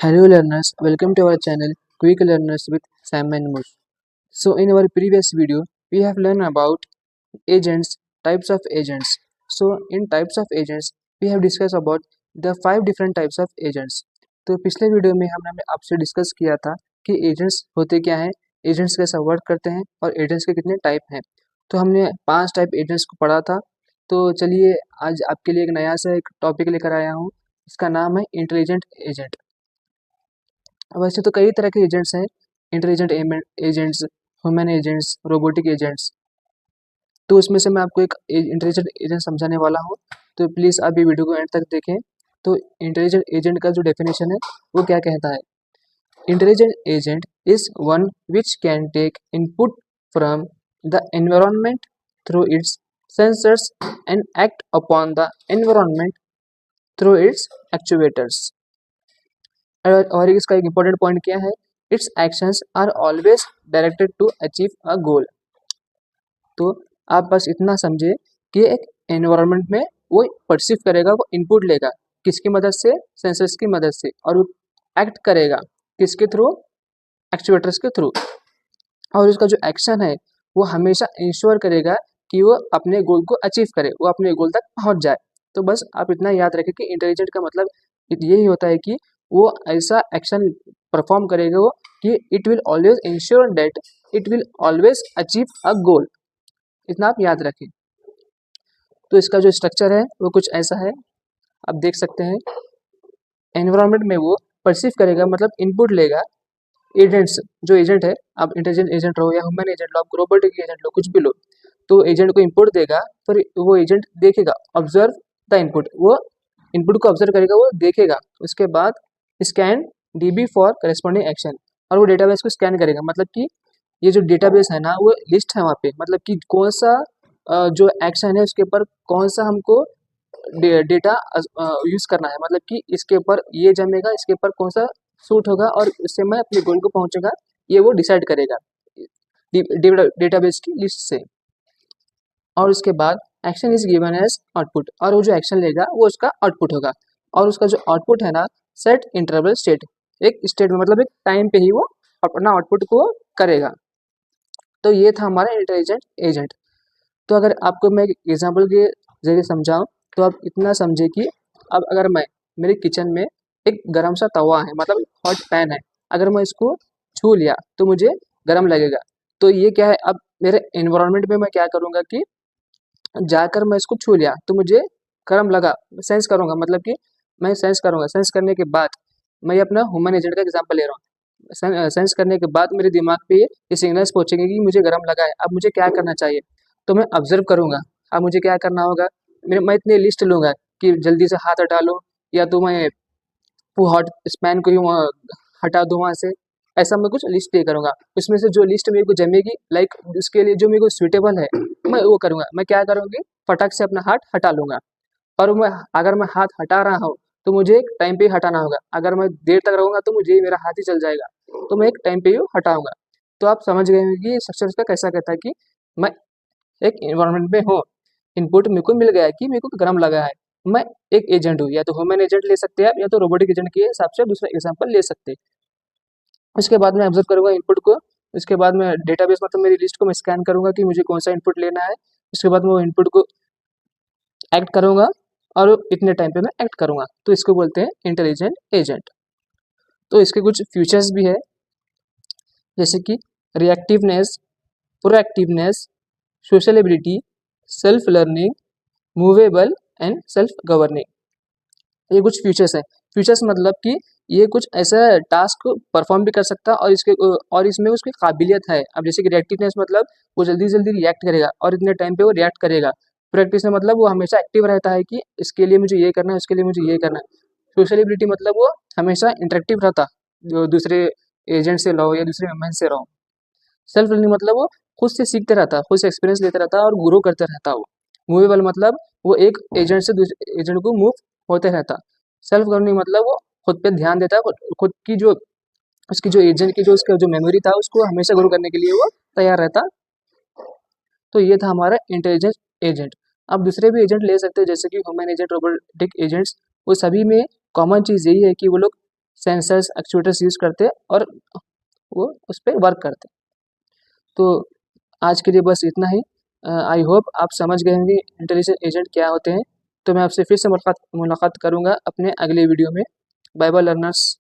Hello learners, welcome to our channel Quick Learners with Sam and Mush. So in our previous video, we have learned about agents, types of agents. So in types of agents, we have discussed about the 5 different types of agents. तो पिछले video में हमने आपसे discuss किया था कि agents होते क्या हैं, एजेंट्स कैसा वर्क करते हैं और एजेंट्स के कितने टाइप हैं। तो हमने 5 टाइप एजेंट्स को पढ़ा था। तो चलिए आज आपके लिए एक नया सा एक टॉपिक लेकर आया हूँ, इसका नाम है इंटेलिजेंट एजेंट। वैसे तो कई तरह के एजेंट्स हैं, intelligent agents, human agents, robotic agents. तो उसमें से मैं आपको एक इंटेलिजेंट एजेंट समझाने वाला हूँ, तो प्लीज़ आप ये वीडियो को एंड तक देखें। तो इंटेलिजेंट एजेंट का जो डेफिनेशन है वो क्या कहता है। Intelligent agent is one which can take input from the environment through its sensors and act upon the environment through its actuators. और इसका एक इम्पोर्टेंट पॉइंट क्या है, its actions are always directed to achieve a goal. तो आप बस इतना समझे कि एक एनवायरनमेंट में वो परसीव करेगा, वो इनपुट लेगा किसकी मदद से, सेंसर्स की मदद से, और वो एक्ट करेगा किसके थ्रू, एक्चुएटर्स के थ्रू। और उसका जो एक्शन है वो हमेशा इंश्योर करेगा कि वो अपने गोल को अचीव करे, वो अपने गोल तक पहुंच जाए। तो बस आप इतना याद रखें कि इंटेलिजेंट का मतलब यही होता है कि वो ऐसा एक्शन परफॉर्म करेगा वो कि it will always ensure that it will always achieve a goal. इतना आप याद रखें। तो इसका जो स्ट्रक्चर है वो कुछ ऐसा है, आप देख सकते हैं। एनवायरनमेंट में वो परसीव करेगा, मतलब इनपुट लेगा। एजेंट्स, जो एजेंट है, आप इंटेलिजेंट एजेंट रहो या ह्यूमन एजेंट लो, आप रोबोटिक एजेंट लो, कुछ भी लो, तो एजेंट को इनपुट देगा, फिर वो एजेंट देखेगा, ऑब्जर्व द इनपुट, वो इनपुट को ऑब्जर्व करेगा, वो देखेगा, उसके बाद scan dB for corresponding action, और वो डेटाबेस को स्कैन करेगा। मतलब कि ये जो डेटाबेस है ना, वो लिस्ट है वहाँ पे, मतलब कि कौन सा जो एक्शन है उसके ऊपर कौन सा हमको डेटा यूज करना है, मतलब कि इसके ऊपर ये जमेगा, इसके ऊपर कौन सा सूट होगा और उससे मैं अपने गोल को पहुंचूंगा, ये वो डिसाइड करेगा डेटाबेस की लिस्ट से। और उसके बाद action is given as output, और वो जो एक्शन लेगा वो उसका आउटपुट होगा। और उसका जो आउटपुट है ना, सेट इंटरवल स्टेट, एक स्टेट में मतलब एक टाइम पे ही वो अपना आउटपुट को करेगा। तो ये था हमारा इंटेलिजेंट एजेंट। तो अगर आपको मैं एग्जाम्पल के जरिए समझाऊं तो आप इतना समझे कि अब अगर मैं मेरे किचन में एक गरम सा तवा है, मतलब हॉट पैन है, अगर मैं इसको छू लिया तो मुझे गरम लगेगा। तो ये क्या है, अब मेरे एनवायरनमेंट में मैं क्या करूँगा कि जाकर मैं इसको छू लिया तो मुझे गरम लगा, सेंस करूँगा, मतलब कि मैं सेंस करूँगा। सेंस करने के बाद मैं ये अपना ह्यूमन एजेंट का एग्जाम्पल ले रहा हूँ। सेंस करने के बाद मेरे दिमाग पे ये सिग्नल्स पहुँचेंगे कि मुझे गरम लगा है, अब मुझे क्या करना चाहिए। तो मैं ऑब्जर्व करूँगा, अब मुझे क्या करना होगा। मैं इतनी लिस्ट लूँगा कि जल्दी से हाथ हटा लो, या तो मैं वो हॉट स्पैन को ही हटा दूँ वहाँ से। ऐसा मैं कुछ लिस्ट पे करूँगा, उसमें से जो लिस्ट मेरे को जमेगी, लाइक उसके लिए जो मेरे को सुइटेबल है मैं वो करूँगा। मैं क्या करूँगी, फटाक से अपना हाथ हटा लूँगा। और मैं अगर मैं हाथ हटा रहा हूँ तो मुझे एक टाइम पे ही हटाना होगा, अगर मैं देर तक रहूँगा तो मुझे मेरा हाथ ही चल जाएगा, तो मैं एक टाइम पे ही हटाऊँगा। तो आप समझ गए होंगे कि स्ट्रक्चर उसका कैसा कहता है कि मैं एक एनवायरनमेंट में हूँ, इनपुट मेरे को मिल गया है कि मेरे को गर्म लगा है, मैं एक एजेंट हूँ, या तो ह्यूमन एजेंट ले सकते हैं आप, या तो रोबोटिक एजेंट के हिसाब से दूसरा एग्जांपल ले सकते हैं। उसके बाद मैं ऑब्जर्व करूँगा इनपुट को, उसके बाद मैं डेटाबेस मतलब मेरी लिस्ट को मैं स्कैन करूँगा कि मुझे कौन सा इनपुट लेना है। उसके बाद मैं वो इनपुट को एक्ट करूँगा और इतने टाइम पे मैं एक्ट करूँगा, तो इसको बोलते हैं इंटेलिजेंट एजेंट। तो इसके कुछ फीचर्स भी है, जैसे कि reactiveness, proactiveness, sociability, self learning, movable and self governing. ये कुछ फीचर्स हैं। फीचर्स मतलब कि ये कुछ ऐसा टास्क परफॉर्म भी कर सकता है और इसमें उसकी काबिलियत है। अब जैसे कि रिएक्टिवनेस मतलब वो जल्दी जल्दी रिएक्ट करेगा और इतने टाइम पे वो रिएक्ट करेगा। प्रोएक्टिवनेस मतलब वो हमेशा एक्टिव रहता है कि इसके लिए मुझे ये करना है, इसके लिए मुझे ये करना है। सोशलिबिलिटी मतलब वो हमेशा इंटरेक्टिव रहता, जो दूसरे एजेंट से रहो या दूसरे ह्यूमन से रहो। सेल्फ लर्निंग मतलब वो खुद से सीखते रहता है, खुद से एक्सपीरियंस लेते रहता है और ग्रो करते रहता है वो। मूवेबल मतलब वो एक एजेंट से दूसरे एजेंट को मूव होते रहता। सेल्फ गवर्निंग मतलब वो खुद पे ध्यान देता है, खुद की जो उसकी जो एजेंट की जो उसका जो मेमोरी था उसको हमेशा ग्रो करने के लिए वो तैयार रहता। तो ये था हमारा इंटेलिजेंस एजेंट। आप दूसरे भी एजेंट ले सकते हैं, जैसे कि ह्यूमन एजेंट, रोबोटिक एजेंट्स, वो सभी में कॉमन चीज़ यही है कि वो लोग सेंसर्स एक्चुएटर्स यूज़ करते हैं और वो उस पर वर्क करते हैं। तो आज के लिए बस इतना ही। आई होप आप समझ गए होंगे इंटेलिजेंट एजेंट क्या होते हैं। तो मैं आपसे फिर से मुलाकात मुलाकात करूँगा अपने अगले वीडियो में। Bye bye learners.